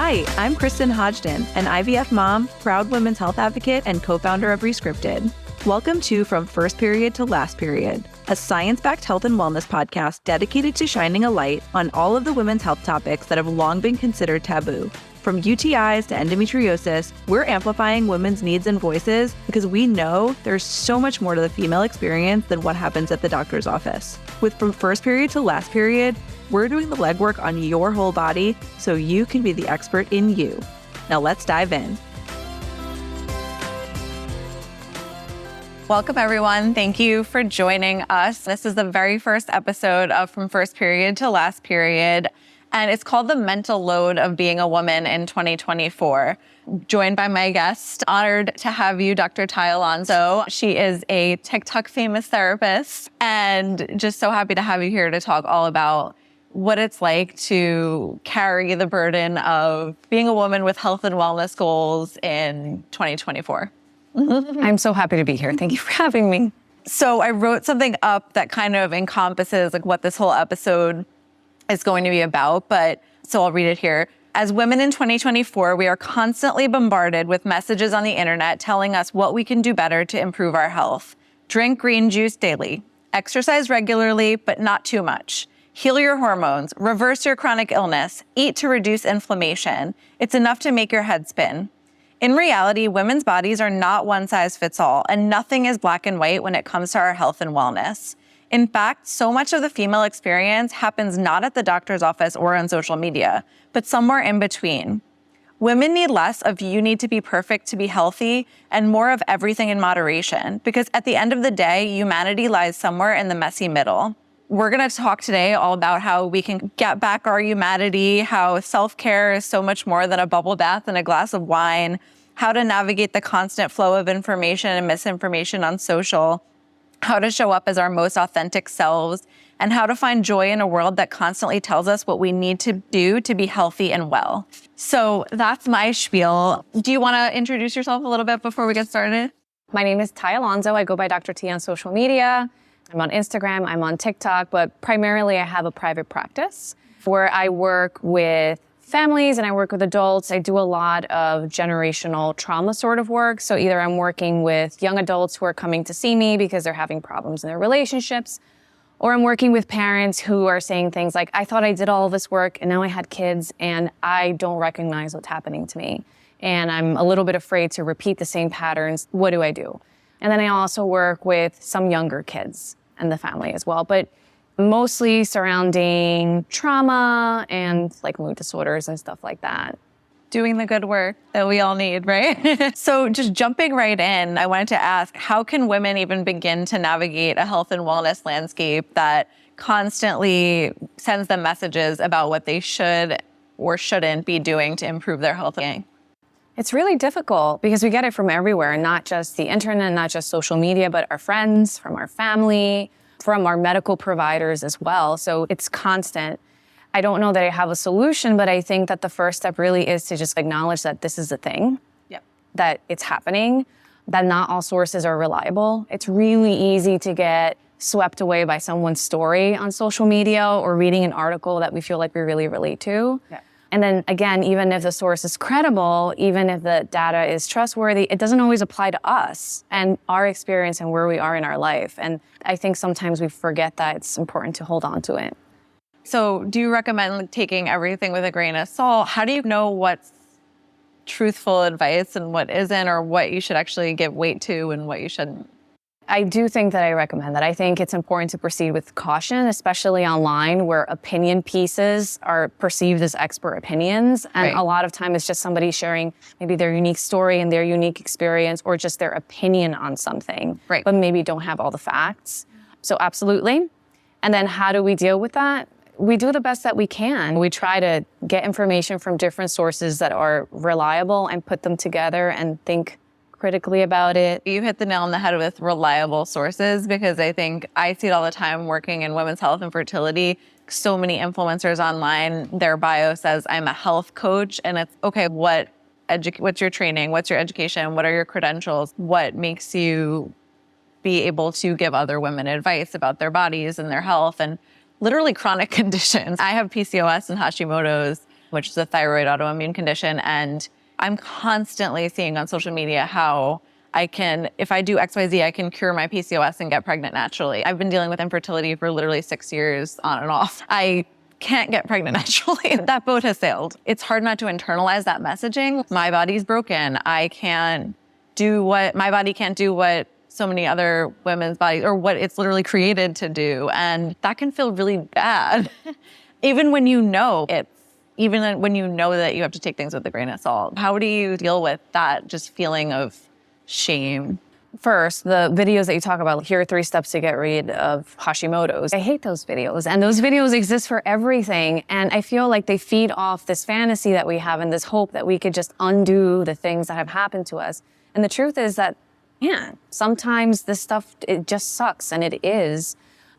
Hi, I'm Kristen Hodgson, an IVF mom, proud women's health advocate, and co-founder of Rescripted. Welcome to From First Period to Last Period, a science-backed health and wellness podcast dedicated to shining a light on all of the women's health topics that have long been considered taboo. From UTIs to endometriosis, we're amplifying women's needs and voices because we know there's so much more to the female experience than what happens at the doctor's office. With From First Period to Last Period, we're doing the legwork on your whole body so you can be the expert in you. Now let's dive in. Welcome, everyone. Thank you for joining us. This is the very first episode of From First Period to Last Period, and it's called The Mental Load of Being a Woman in 2024. Joined by my guest, honored to have you, Dr. Ty Alonso. She is a TikTok famous therapist, and just so happy to have you here to talk all about what it's like to carry the burden of being a woman with health and wellness goals in 2024. I'm so happy to be here. Thank you for having me. So I wrote something up that kind of encompasses like what this whole episode is going to be about, so I'll read it here. As women in 2024, we are constantly bombarded with messages on the internet telling us what we can do better to improve our health. Drink green juice daily. Exercise regularly, but not too much. Heal your hormones. Reverse your chronic illness. Eat to reduce inflammation. It's enough to make your head spin. In reality, women's bodies are not one size fits all, and nothing is black and white when it comes to our health and wellness. In fact, so much of the female experience happens not at the doctor's office or on social media, but somewhere in between. Women need less of you need to be perfect to be healthy and more of everything in moderation, because at the end of the day, humanity lies somewhere in the messy middle. We're going to talk today all about how we can get back our humanity, how self-care is so much more than a bubble bath and a glass of wine, how to navigate the constant flow of information and misinformation on social, how to show up as our most authentic selves, and how to find joy in a world that constantly tells us what we need to do to be healthy and well. So that's my spiel. Do you want to introduce yourself a little bit before we get started? My name is Ty Alonso. I go by Dr. T on social media. I'm on Instagram, I'm on TikTok, but primarily I have a private practice where I work with families and I work with adults. I do a lot of generational trauma sort of work. So either I'm working with young adults who are coming to see me because they're having problems in their relationships, or I'm working with parents who are saying things like, I thought I did all this work and now I had kids and I don't recognize what's happening to me. And I'm a little bit afraid to repeat the same patterns. What do I do? And then I also work with some younger kids and the family as well, but mostly surrounding trauma and like mood disorders and stuff like that. Doing the good work that we all need, right? So just jumping right in, I wanted to ask, how can women even begin to navigate a health and wellness landscape that constantly sends them messages about what they should or shouldn't be doing to improve their health? It's really difficult because we get it from everywhere, not just the internet, not just social media, but our friends, from our family, from our medical providers as well. So it's constant. I don't know that I have a solution, but I think that the first step really is to just acknowledge that this is a thing, that it's happening, that not all sources are reliable. It's really easy to get swept away by someone's story on social media or reading an article that we feel like we really relate to. Yeah. And then again, even if the source is credible, even if the data is trustworthy, it doesn't always apply to us and our experience and where we are in our life. And I think sometimes we forget that it's important to hold on to it. So do you recommend taking everything with a grain of salt? How do you know what's truthful advice and what isn't, or what you should actually give weight to and what you shouldn't? I do think that I recommend that. I think it's important to proceed with caution, especially online where opinion pieces are perceived as expert opinions. And a lot of time it's just somebody sharing maybe their unique story and their unique experience or just their opinion on something, but maybe don't have all the facts. So absolutely. And then how do we deal with that? We do the best that we can. We try to get information from different sources that are reliable and put them together and think critically about it. You hit the nail on the head with reliable sources, because I think I see it all the time working in women's health and fertility. So many influencers online, their bio says, I'm a health coach. And it's, okay, what's your training? What's your education? What are your credentials? What makes you be able to give other women advice about their bodies and their health and literally chronic conditions? I have PCOS and Hashimoto's. which is a thyroid autoimmune condition. And I'm constantly seeing on social media how if I do XYZ, I can cure my PCOS and get pregnant naturally. I've been dealing with infertility for literally 6 years on and off. I can't get pregnant naturally. That boat has sailed. It's hard not to internalize that messaging. My body's broken. My body can't do what so many other women's bodies, or what it's literally created to do. And that can feel really bad. Even when you know that you have to take things with a grain of salt. How do you deal with that just feeling of shame? First, the videos that you talk about, here are 3 steps to get rid of Hashimoto's. I hate those videos. And those videos exist for everything. And I feel like they feed off this fantasy that we have and this hope that we could just undo the things that have happened to us. And the truth is that, sometimes this stuff, it just sucks, and it is.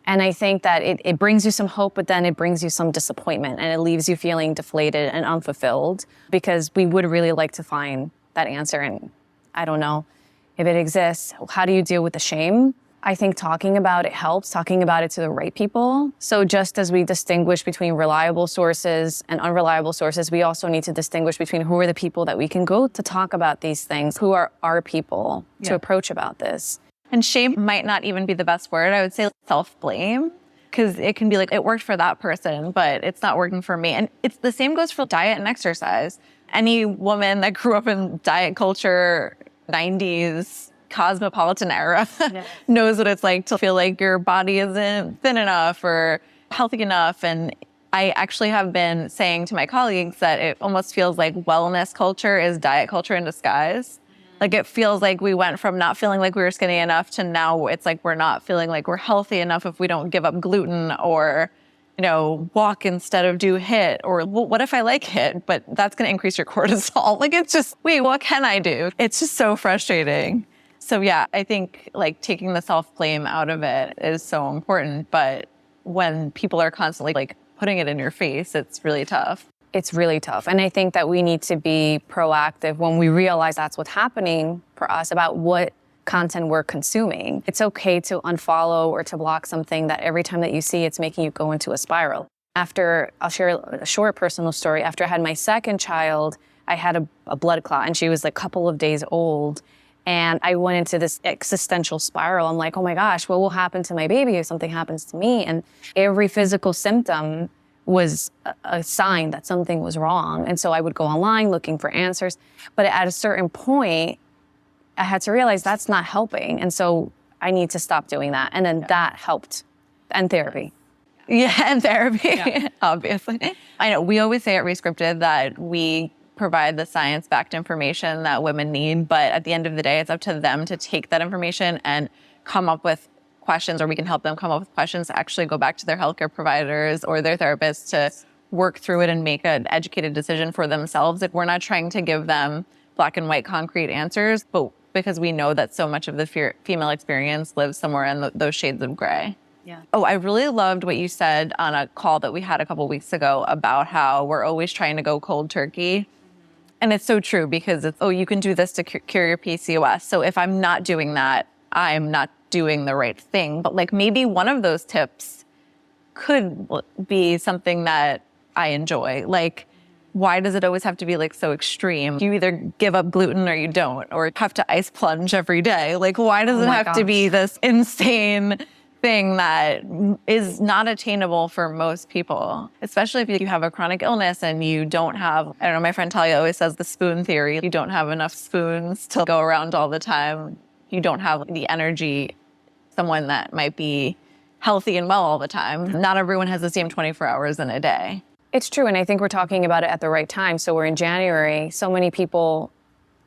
And I think that it brings you some hope, but then it brings you some disappointment, and it leaves you feeling deflated and unfulfilled, because we would really like to find that answer. And I don't know if it exists. How do you deal with the shame? I think talking about it helps, talking about it to the right people. So just as we distinguish between reliable sources and unreliable sources, we also need to distinguish between who are the people that we can go to talk about these things, who are our people to approach about this. And shame might not even be the best word. I would say self-blame, because it can be like, it worked for that person, but it's not working for me. And it's the same goes for diet and exercise. Any woman that grew up in diet culture, 90s, cosmopolitan era, knows what it's like to feel like your body isn't thin enough or healthy enough. And I actually have been saying to my colleagues that it almost feels like wellness culture is diet culture in disguise. Like, it feels like we went from not feeling like we were skinny enough to now it's like we're not feeling like we're healthy enough if we don't give up gluten or, walk instead of do HIIT. Or, well, what if I like HIIT, but that's going to increase your cortisol? Like, it's just, wait, what can I do? It's just so frustrating. So yeah, I think like taking the self-blame out of it is so important. But when people are constantly like putting it in your face, it's really tough. It's really tough. And I think that we need to be proactive when we realize that's what's happening for us about what content we're consuming. It's okay to unfollow or to block something that every time that you see, it's making you go into a spiral. I'll share a short personal story. After I had my second child, I had a blood clot, and she was like a couple of days old. And I went into this existential spiral. I'm like, oh my gosh, what will happen to my baby if something happens to me? And every physical symptom was a sign that something was wrong. And so I would go online looking for answers. But at a certain point, I had to realize that's not helping. And so I need to stop doing that. And then that helped. And therapy. Yeah, and therapy, obviously. I know, we always say at Rescripted that we provide the science-backed information that women need, but at the end of the day, it's up to them to take that information and come up with questions, or we can help them come up with questions to actually go back to their healthcare providers or their therapists to work through it and make an educated decision for themselves. Like, we're not trying to give them black and white concrete answers, but because we know that so much of the female experience lives somewhere in those shades of gray. Yeah. Oh, I really loved what you said on a call that we had a couple weeks ago about how we're always trying to go cold turkey. And it's so true, because it's, you can do this to cure your PCOS. So if I'm not doing that, I'm not doing the right thing. But like, maybe one of those tips could be something that I enjoy. Like, why does it always have to be like so extreme? You either give up gluten or you don't, or have to ice plunge every day. Like, why does it have to be this insane thing that is not attainable for most people, especially if you have a chronic illness and you don't have, I don't know, my friend Talia always says the spoon theory. You don't have enough spoons to go around all the time. You don't have the energy, someone that might be healthy and well all the time. Not everyone has the same 24 hours in a day. It's true. And I think we're talking about it at the right time. So we're in January. So many people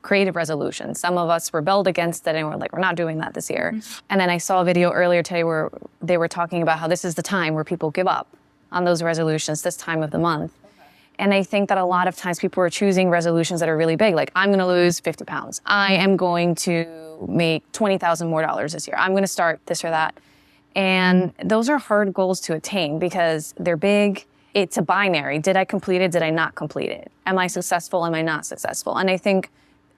creative resolutions. Some of us rebelled against it and we're like, we're not doing that this year. And then I saw a video earlier today where they were talking about how this is the time where people give up on those resolutions this time of the month. And I think that a lot of times people are choosing resolutions that are really big. Like, I'm going to lose 50 pounds. I am going to make $20,000 more this year. I'm going to start this or that. And those are hard goals to attain because they're big. It's a binary. Did I complete it? Did I not complete it? Am I successful? Am I not successful? And I think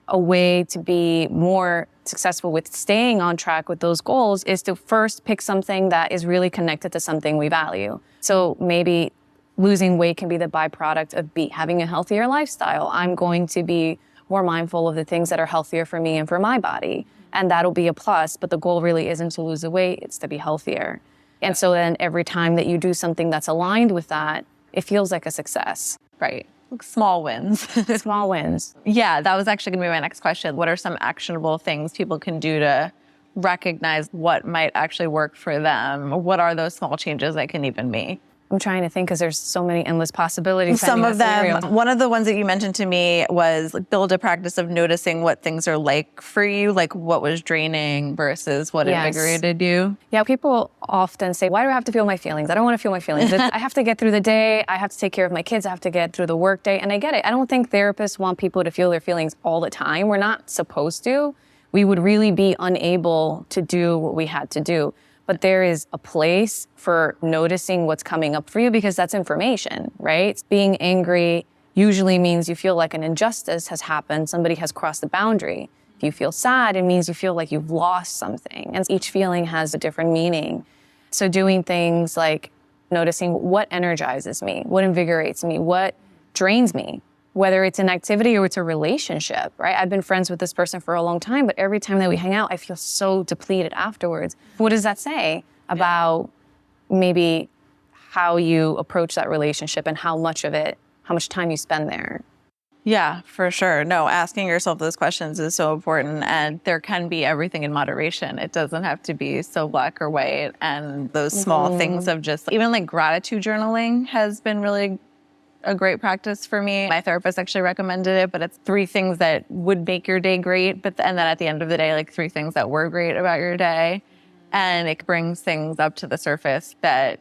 a way to be more successful with staying on track with those goals is to first pick something that is really connected to something we value. So maybe losing weight can be the byproduct of having a healthier lifestyle. I'm going to be more mindful of the things that are healthier for me and for my body. And that'll be a plus, but the goal really isn't to lose the weight, it's to be healthier. And so then every time that you do something that's aligned with that, it feels like a success. Right. Small wins. Small wins. Yeah, that was actually going to be my next question. What are some actionable things people can do to recognize what might actually work for them? What are those small changes I can even make? I'm trying to think because there's so many endless possibilities. Some of them, one of the ones that you mentioned to me was like, build a practice of noticing what things are like for you, like what was draining versus what invigorated you. Yeah, people often say, why do I have to feel my feelings? I don't want to feel my feelings. I have to get through the day. I have to take care of my kids. I have to get through the work day. And I get it. I don't think therapists want people to feel their feelings all the time. We're not supposed to. We would really be unable to do what we had to do. But there is a place for noticing what's coming up for you because that's information, right? Being angry usually means you feel like an injustice has happened. Somebody has crossed the boundary. If you feel sad, it means you feel like you've lost something. And each feeling has a different meaning. So doing things like noticing what energizes me, what invigorates me, what drains me, whether it's an activity or it's a relationship, right? I've been friends with this person for a long time, but every time that we hang out, I feel so depleted afterwards. What does that say about maybe how you approach that relationship and how much time you spend there? Yeah, for sure. No, asking yourself those questions is so important. And there can be everything in moderation. It doesn't have to be so black or white. And those small things of just, even like gratitude journaling has been really a great practice for me. My therapist actually recommended it, but it's 3 things that would make your day great. And then at the end of the day, like 3 things that were great about your day. And it brings things up to the surface that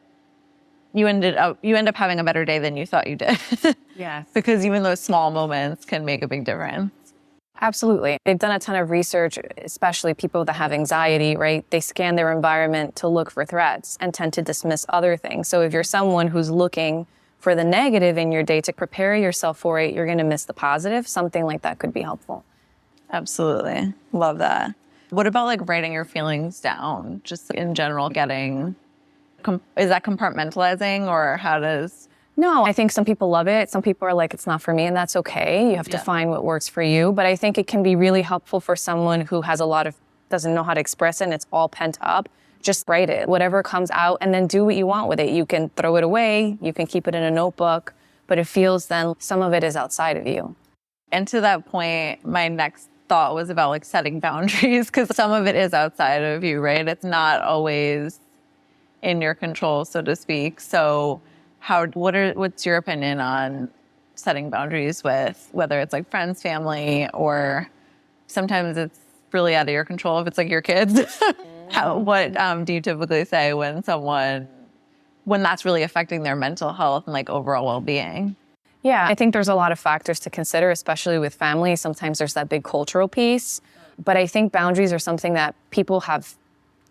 you end up having a better day than you thought you did. Yes. Because even those small moments can make a big difference. Absolutely. They've done a ton of research, especially people that have anxiety, right? They scan their environment to look for threats and tend to dismiss other things. So if you're someone who's looking for the negative in your day to prepare yourself for it, you're going to miss the positive. Something like that could be helpful. Absolutely. Love that. What about like writing your feelings down? Just in general, is that compartmentalizing or how does... No, I think some people love it. Some people are like, it's not for me, and that's okay. You have to find what works for you. But I think it can be really helpful for someone who has doesn't know how to express it and it's all pent up. Just write it, whatever comes out, and then do what you want with it. You can throw it away, you can keep it in a notebook, but it feels then some of it is outside of you. And to that point, my next thought was about like setting boundaries because some of it is outside of you, right? It's not always in your control, so to speak. So what's your opinion on setting boundaries with whether it's like friends, family, or sometimes it's really out of your control if it's like your kids? What do you typically say when that's really affecting their mental health and like overall well-being? Yeah, I think there's a lot of factors to consider, especially with family. Sometimes there's that big cultural piece, but I think boundaries are something that people have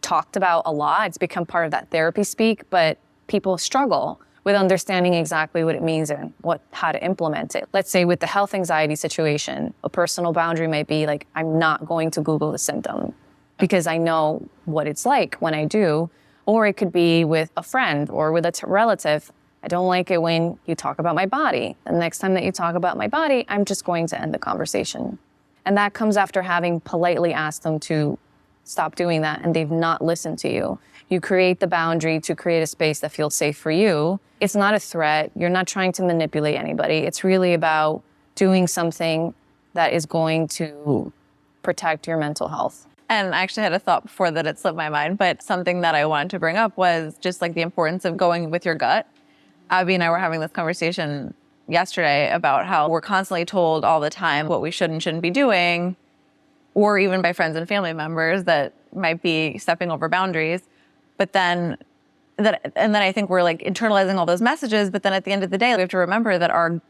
talked about a lot. It's become part of that therapy speak, but people struggle with understanding exactly what it means and how to implement it. Let's say with the health anxiety situation, a personal boundary might be like, I'm not going to Google the symptom because I know what it's like when I do. Or it could be with a friend or with a relative. I don't like it when you talk about my body. The next time that you talk about my body, I'm just going to end the conversation. And that comes after having politely asked them to stop doing that and they've not listened to you. You create the boundary to create a space that feels safe for you. It's not a threat. You're not trying to manipulate anybody. It's really about doing something that is going to protect your mental health. And I actually had a thought before that it slipped my mind, but something that I wanted to bring up was just like the importance of going with your gut. Abby and I were having this conversation yesterday about how we're constantly told all the time what we should and shouldn't be doing, or even by friends and family members that might be stepping over boundaries. But then I think we're like internalizing all those messages. But then at the end of the day, we have to remember that our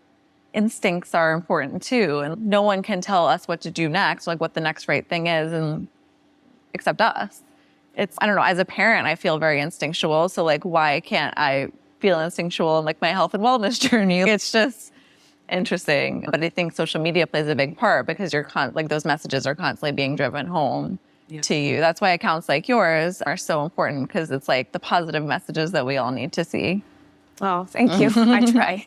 instincts are important too. And no one can tell us what to do next, like what the next right thing is, and except us. I don't know, as a parent, I feel very instinctual. So like, why can't I feel instinctual in like my health and wellness journey? It's just interesting. But I think social media plays a big part because like those messages are constantly being driven home to you. That's why accounts like yours are so important, because it's like the positive messages that we all need to see. Oh, thank you. I try.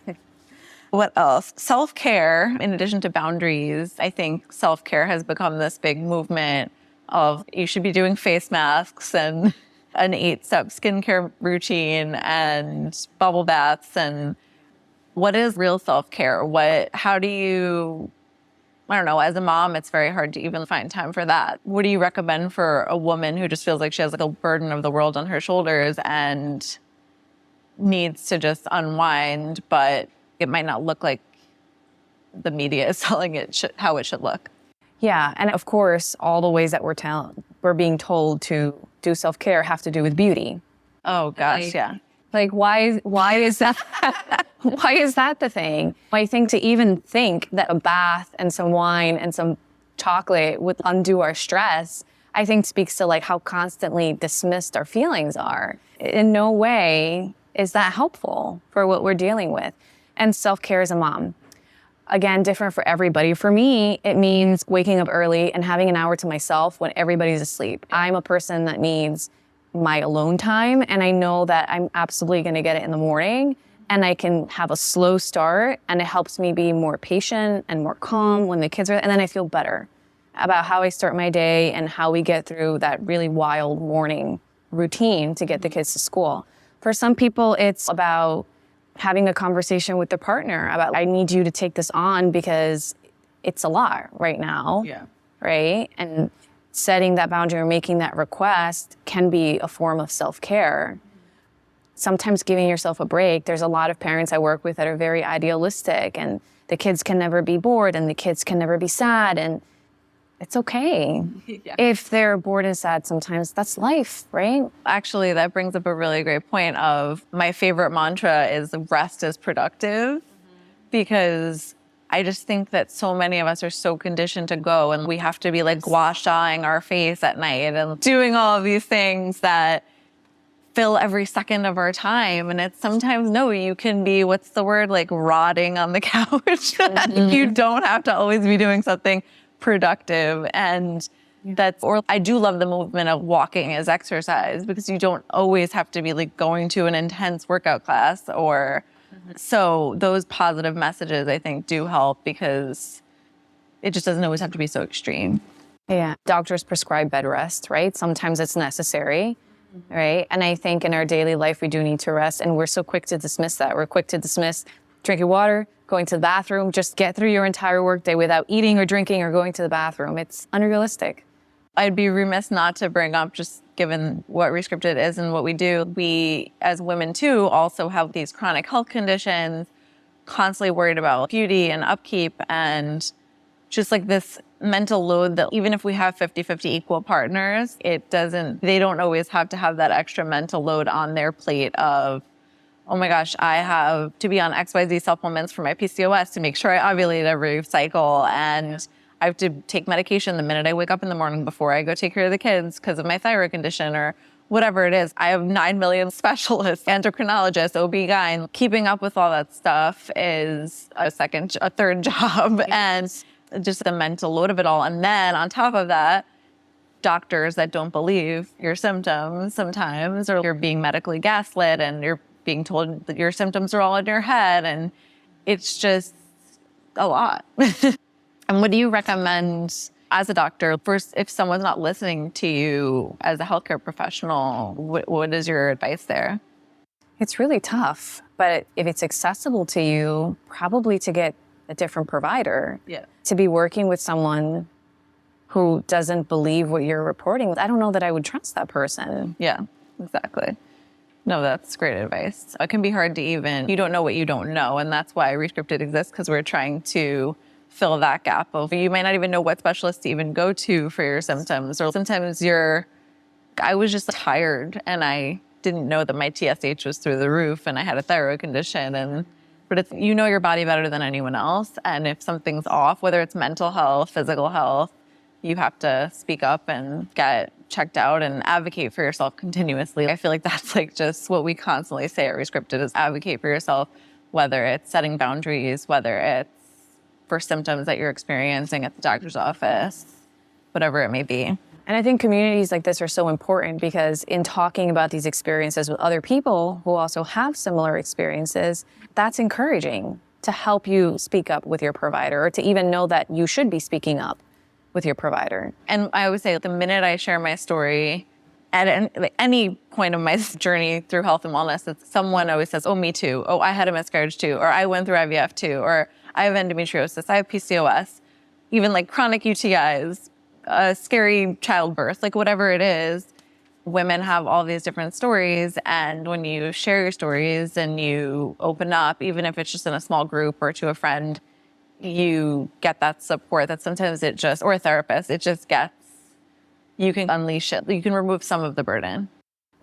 What else? Self-care, in addition to boundaries, I think self-care has become this big movement of you should be doing face masks and an 8-step skincare routine and bubble baths. And what is real self-care? How do you, I don't know, as a mom, it's very hard to even find time for that. What do you recommend for a woman who just feels like she has like a burden of the world on her shoulders and needs to just unwind, but it might not look like the media is selling it how it should look? Yeah, and of course, all the ways that we're being told to do self-care have to do with beauty. Oh gosh, yeah. Like, why is that? Why is that the thing? I think to even think that a bath and some wine and some chocolate would undo our stress, I think speaks to like how constantly dismissed our feelings are. In no way is that helpful for what we're dealing with. And self-care as a mom. Again, different for everybody. For me, it means waking up early and having an hour to myself when everybody's asleep. I'm a person that needs my alone time, and I know that I'm absolutely going to get it in the morning, and I can have a slow start, and it helps me be more patient and more calm when the kids are, and then I feel better about how I start my day and how we get through that really wild morning routine to get the kids to school. For some people, it's about having a conversation with their partner about, I need you to take this on because it's a lot right now. Yeah. Right? And setting that boundary or making that request can be a form of self-care. Sometimes giving yourself a break. There's a lot of parents I work with that are very idealistic, and the kids can never be bored and the kids can never be sad, and it's okay. Yeah. If they're bored and sad sometimes, that's life, right? Actually, that brings up a really great point of my favorite mantra is rest is productive, because I just think that so many of us are so conditioned to go, and we have to be like gua shaing our face at night and doing all of these things that fill every second of our time. And it's sometimes, no, you can be, what's the word, like rotting on the couch. You don't have to always be doing something productive. And or I do love the movement of walking as exercise, because you don't always have to be like going to an intense workout class or so those positive messages I think do help, because it just doesn't always have to be so extreme. Yeah. Doctors prescribe bed rest, right? Sometimes it's necessary, right? And I think in our daily life, we do need to rest, and we're so quick to dismiss that. We're quick to dismiss drinking water, going to the bathroom, just get through your entire workday without eating or drinking or going to the bathroom. It's unrealistic. I'd be remiss not to bring up, just given what Rescripted is and what we do, we as women too also have these chronic health conditions, constantly worried about beauty and upkeep, and just like this mental load that even if we have 50-50 equal partners, they don't always have to have that extra mental load on their plate of, oh my gosh, I have to be on XYZ supplements for my PCOS to make sure I ovulate every cycle. And I have to take medication the minute I wake up in the morning before I go take care of the kids because of my thyroid condition or whatever it is. I have 9 million specialists, endocrinologists, OB-GYN. Keeping up with all that stuff is a third job. And just the mental load of it all. And then on top of that, doctors that don't believe your symptoms sometimes, or you're being medically gaslit and you're being told that your symptoms are all in your head, and it's just a lot. And what do you recommend as a doctor? First, if someone's not listening to you as a healthcare professional, what is your advice there? It's really tough, but if it's accessible to you, probably to get a different provider. Yeah. To be working with someone who doesn't believe what you're reporting, I don't know that I would trust that person. Yeah, exactly. No, that's great advice. It can be hard to you don't know what you don't know. And that's why Rescripted exists, because we're trying to fill that gap of, you might not even know what specialist to even go to for your symptoms. Or sometimes I was just tired and I didn't know that my TSH was through the roof and I had a thyroid condition. But it's, you know your body better than anyone else. And if something's off, whether it's mental health, physical health, you have to speak up and get checked out and advocate for yourself continuously. I feel like that's like just what we constantly say at Rescripted is advocate for yourself, whether it's setting boundaries, whether it's for symptoms that you're experiencing at the doctor's office, whatever it may be. And I think communities like this are so important because in talking about these experiences with other people who also have similar experiences, that's encouraging to help you speak up with your provider or to even know that you should be speaking up with your provider. And I always say the minute I share my story at any point of my journey through health and wellness, it's someone always says, oh, me too. Oh, I had a miscarriage too. Or I went through IVF too. Or I have endometriosis. I have PCOS. Even like chronic UTIs, scary childbirth, like whatever it is, women have all these different stories. And when you share your stories and you open up, even if it's just in a small group or to a friend, you get that support that sometimes or a therapist, you can unleash it. You can remove some of the burden.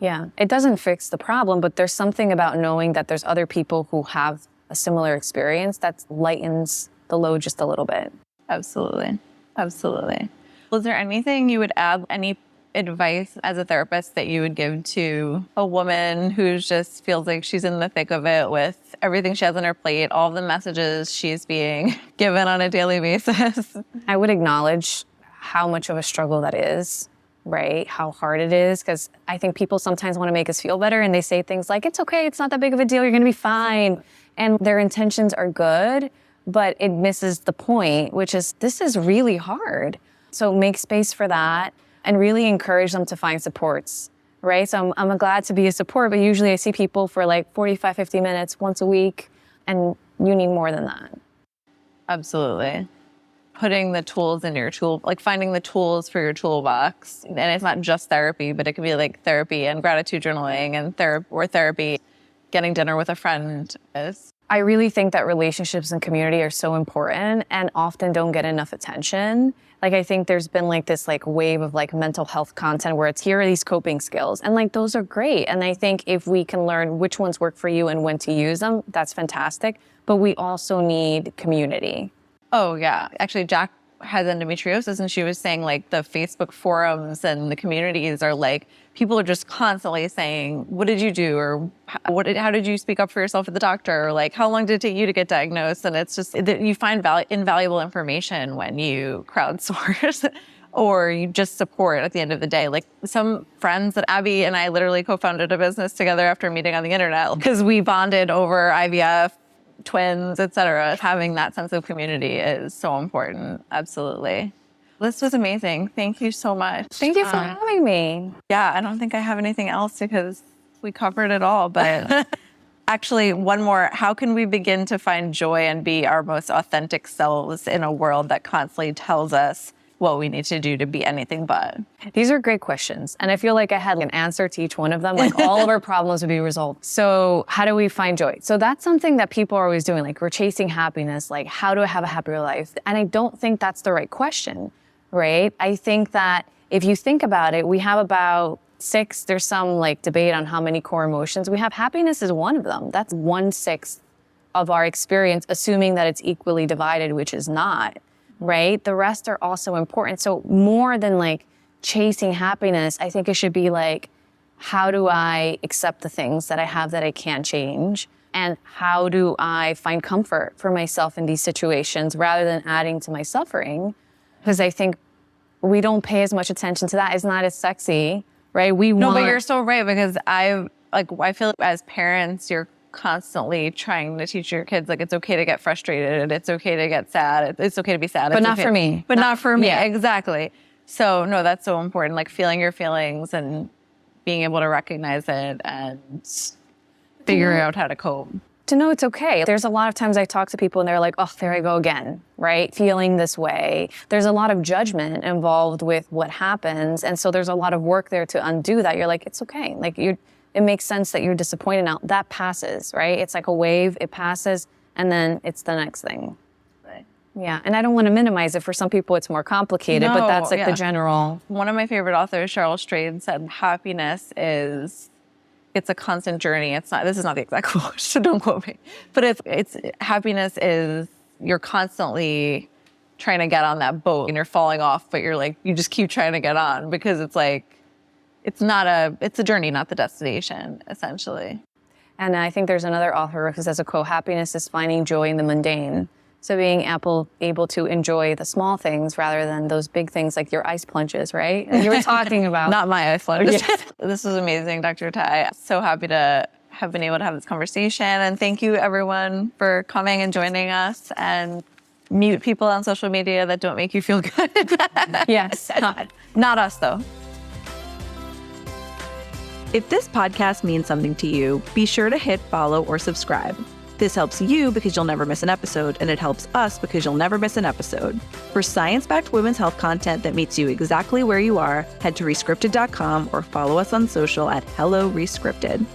Yeah, it doesn't fix the problem, but there's something about knowing that there's other people who have a similar experience that lightens the load just a little bit. Absolutely. Absolutely. Was there anything you would add, any advice as a therapist that you would give to a woman who just feels like she's in the thick of it with everything she has on her plate, all the messages she's being given on a daily basis? I would acknowledge how much of a struggle that is, right? How hard it is, because I think people sometimes want to make us feel better and they say things like, it's okay, it's not that big of a deal, you're going to be fine. And their intentions are good, but it misses the point, which is this is really hard. So make space for that and really encourage them to find supports, right? So I'm glad to be a support, but usually I see people for like 45, 50 minutes once a week, and you need more than that. Absolutely. Putting the tools in your like finding the tools for your toolbox. And it's not just therapy, but it could be like therapy and gratitude journaling and therapy, getting dinner with a friend. I really think that relationships and community are so important and often don't get enough attention. Like, I think there's been like this like wave of like mental health content where it's here are these coping skills, and like those are great. And I think if we can learn which ones work for you and when to use them, that's fantastic. But we also need community. Oh yeah. Actually, Jack has endometriosis, and she was saying like the Facebook forums and the communities are like, people are just constantly saying, what did you do? Or how did you speak up for yourself at the doctor? Or like, how long did it take you to get diagnosed? And it's just, you find invaluable information when you crowdsource or you just support at the end of the day. Like some friends that Abby and I literally co-founded a business together after meeting on the internet because we bonded over IVF, twins, etc. Having that sense of community is so important. Absolutely. This was amazing. Thank you so much. Thank you for having me. Yeah, I don't think I have anything else because we covered it all. But actually, one more. How can we begin to find joy and be our most authentic selves in a world that constantly tells us what we need to do to be anything but? These are great questions. And I feel like I had an answer to each one of them. Like all of our problems would be resolved. So how do we find joy? So that's something that people are always doing. Like we're chasing happiness. Like how do I have a happier life? And I don't think that's the right question, right? I think that if you think about it, we have about 6, there's some like debate on how many core emotions we have. Happiness is one of them. That's 1/6 of our experience, assuming that it's equally divided, which is not. Right? The rest are also important. So more than like chasing happiness, I think it should be like, how do I accept the things that I have that I can't change? And how do I find comfort for myself in these situations rather than adding to my suffering? Because I think we don't pay as much attention to that. It's not as sexy, right? No, but you're so right, because I feel like as parents, you're constantly trying to teach your kids, like, it's okay to get frustrated. It's okay to get sad. It's okay to be sad. But not for me. But not for me. Yeah. Exactly. So no, that's so important. Like feeling your feelings and being able to recognize it and figuring out how to cope. To know it's okay. There's a lot of times I talk to people and they're like, oh, there I go again, right? Feeling this way. There's a lot of judgment involved with what happens. And so there's a lot of work there to undo that. You're like, it's okay. Like it makes sense that you're disappointed now. That passes, right? It's like a wave, it passes, and then it's the next thing. Right. Yeah, and I don't want to minimize it. For some people, it's more complicated, but that's like the general. One of my favorite authors, Cheryl Strayed, said happiness it's a constant journey. It's not, this is not the exact quote, so don't quote me. But it's happiness is, you're constantly trying to get on that boat and you're falling off, but you're like, you just keep trying to get on because it's like, it's a journey, not the destination, essentially. And I think there's another author who says a quote, happiness is finding joy in the mundane. So being able to enjoy the small things rather than those big things like your ice plunges, right? And you were talking about. Not my ice plunge. This was amazing, Dr. Tai. So happy to have been able to have this conversation. And thank you, everyone, for coming and joining us. And mute people on social media that don't make you feel good. Yes. Not us, though. If this podcast means something to you, be sure to hit follow or subscribe. This helps you because you'll never miss an episode, and it helps us because you'll never miss an episode. For science-backed women's health content that meets you exactly where you are, head to rescripted.com or follow us on social at Hello Rescripted.